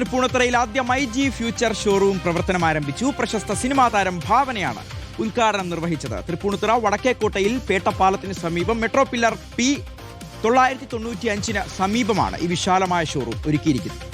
തൃപ്പൂണിത്തുറയിൽ ആദ്യ myG future showroom പ്രവർത്തനം ആരംഭിച്ചു. പ്രശസ്ത സിനിമാ താരം ഭാവനയാണ് ഉദ്ഘാടനം നിർവഹിച്ചത്. തൃപ്പൂണിത്തുറ വടക്കേക്കോട്ടയിൽ പേട്ടപ്പാലത്തിന് സമീപം മെട്രോ പില്ലർ പി 995 സമീപമാണ് ഈ വിശാലമായ ഷോറൂം ഒരുക്കിയിരിക്കുന്നത്.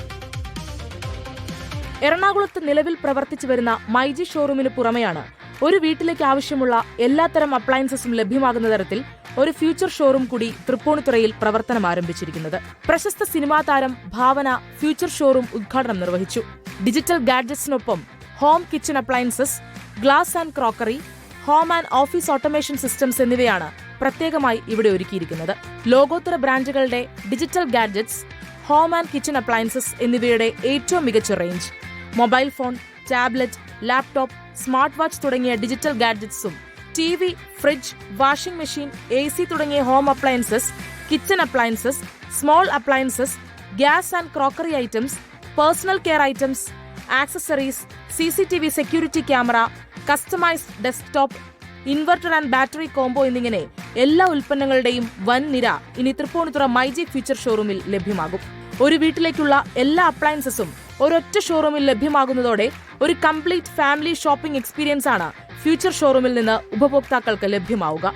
എറണാകുളത്ത് നിലവിൽ പ്രവർത്തിച്ചു വരുന്ന മൈജി ഷോറൂമിന് പുറമെയാണ് ഒരു വീട്ടിലേക്ക് ആവശ്യമുള്ള എല്ലാത്തരം അപ്ലയൻസസും ലഭ്യമാകുന്ന തരത്തിൽ ഒരു ഫ്യൂച്ചർ ഷോറൂം കൂടി തൃപ്പൂണിത്തുറയിൽ പ്രവർത്തനം ആരംഭിച്ചിരിക്കുന്നത്. പ്രശസ്ത സിനിമാ താരം ഭാവന ഫ്യൂച്ചർ ഷോറൂം ഉദ്ഘാടനം നിർവഹിച്ചു. ഡിജിറ്റൽ ഗാഡ്ജറ്റ്സിനൊപ്പം home kitchen appliances, glass and crockery, home and office automation systems എന്നിവയാണ് പ്രത്യേകമായി ഇവിടെ ഒരുക്കിയിരിക്കുന്നത്. ലോകോത്തര ബ്രാൻഡുകളുടെ digital gadgets, home and kitchen appliances എന്നിവയുടെ ഏറ്റവും മികച്ച range, mobile phone, tablet, laptop, smart watch തുടങ്ങിയ ഡിജിറ്റൽ ഗാഡ്ജറ്റ്സും TV, fridge, washing machine, AC തുടങ്ങിയ home appliances, kitchen appliances, small appliances, gas and crockery items, personal care items, accessories, CCTV security camera, customised desktop, inverter and battery combo എന്നിങ്ങനെ എല്ലാ ഉൽപ്പന്നങ്ങളുടെയും വൻ നിര ഇനി Tripunithura myG future ഷോറൂമിൽ ലഭ്യമാകും. ഒരു വീട്ടിലേക്കുള്ള എല്ലാ അപ്ലയൻസസും ഒരൊറ്റ ഷോറൂമിൽ ലഭ്യമാകുന്നതോടെ ഒരു കംപ്ലീറ്റ് ഫാമിലി ഷോപ്പിംഗ് എക്സ്പീരിയൻസ് ആണ് ഫ്യൂച്ചർ ഷോറൂമിൽ നിന്ന് ഉപഭോക്താക്കൾക്ക് ലഭ്യമാവുക.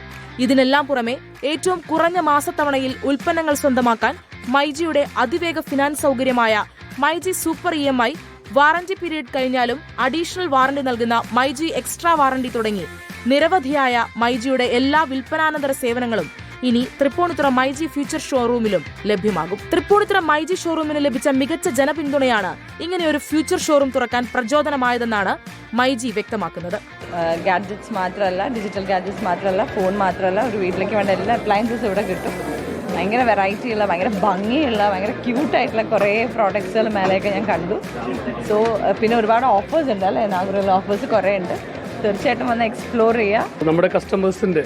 ഇതിനെല്ലാം പുറമെ ഏറ്റവും കുറഞ്ഞ മാസത്തവണയിൽ ഉൽപ്പന്നങ്ങൾ സ്വന്തമാക്കാൻ മൈജിയുടെ അതിവേഗ ഫിനാൻസ് സൗകര്യമായ myG super EMI, warranty period കഴിഞ്ഞാലും അഡീഷണൽ വാറന്റി നൽകുന്ന മൈജി എക്സ്ട്രാ വാറന്റി തുടങ്ങി നിരവധിയായ മൈജിയുടെ എല്ലാ വിൽപ്പനാനന്തര സേവനങ്ങളും ഇനി തൃപ്പൂണിത്തുറ മൈജി ഫ്യൂച്ചർ ഷോറൂമിലും ലഭ്യമാകും. തൃപ്പൂണിത്തുറ മൈജി ഷോറൂമിന് ലഭിച്ച മികച്ച ജനപിന്തുണയാണ് ഇങ്ങനെയൊരു ഫ്യൂച്ചർ ഷോറൂം തുറക്കാൻ പ്രചോദനമായതെന്നാണ് മൈജി വ്യക്തമാക്കുന്നത്. ഗാഡ്ജറ്റ്സ് മാത്രമല്ല, ഡിജിറ്റൽ ഗാഡ്ജറ്റ്സ് മാത്രമല്ല, ഫോൺ മാത്രമല്ല, ഒരു വീട്ടിലേക്ക് വേണ്ട എല്ലാ അപ്ലയൻസസും ഇവിടെ കിട്ടും. ഭയങ്കര വെറൈറ്റിയുള്ള, ഭയങ്കര ഭംഗിയുള്ള, ഭയങ്കര ക്യൂട്ടായിട്ടുള്ള കുറേ പ്രോഡക്ട്സുകൾ മേലെയൊക്കെ ഞാൻ കണ്ടു. സോ പിന്നെ ഒരുപാട് ഓഫേഴ്സ് ഉണ്ട് അല്ലേ, ഇനാഗുറൽ ഓഫേഴ്സ് കുറേ ഉണ്ട്. തീർച്ചയായിട്ടും വന്ന് എക്സ്പ്ലോർ ചെയ്യുക. നമ്മുടെ കസ്റ്റമേഴ്സിൻ്റെ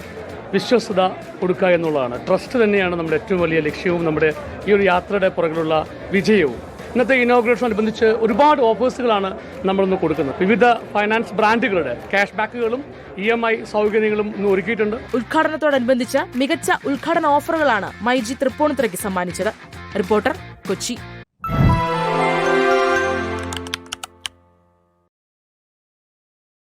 വിശ്വസ്തത കൊടുക്കുക എന്നുള്ളതാണ്. ട്രസ്റ്റ് തന്നെയാണ് നമ്മുടെ ഏറ്റവും വലിയ ലക്ഷ്യവും നമ്മുടെ ഈ ഒരു യാത്രയുടെ പുറകിലുള്ള വിജയവും. ഇന്നത്തെ ഇനോഗ്രേഷനോടനുബന്ധിച്ച് ഒരുപാട് ഓഫേഴ്സുകളാണ് നമ്മളിന്ന് കൊടുക്കുന്നത്. വിവിധ ഫൈനാൻസ് ബ്രാൻഡുകളുടെ ക്യാഷ് ബാക്കുകളും EMI സൗകര്യങ്ങളും ഇന്ന് ഒരുക്കിയിട്ടുണ്ട്. ഉദ്ഘാടനത്തോടനുബന്ധിച്ച് മികച്ച ഉദ്ഘാടന ഓഫറുകളാണ് മൈജി തൃപ്പൂണിത്തുറയ്ക്ക് സമ്മാനിച്ചത്. റിപ്പോർട്ടർ, കൊച്ചി.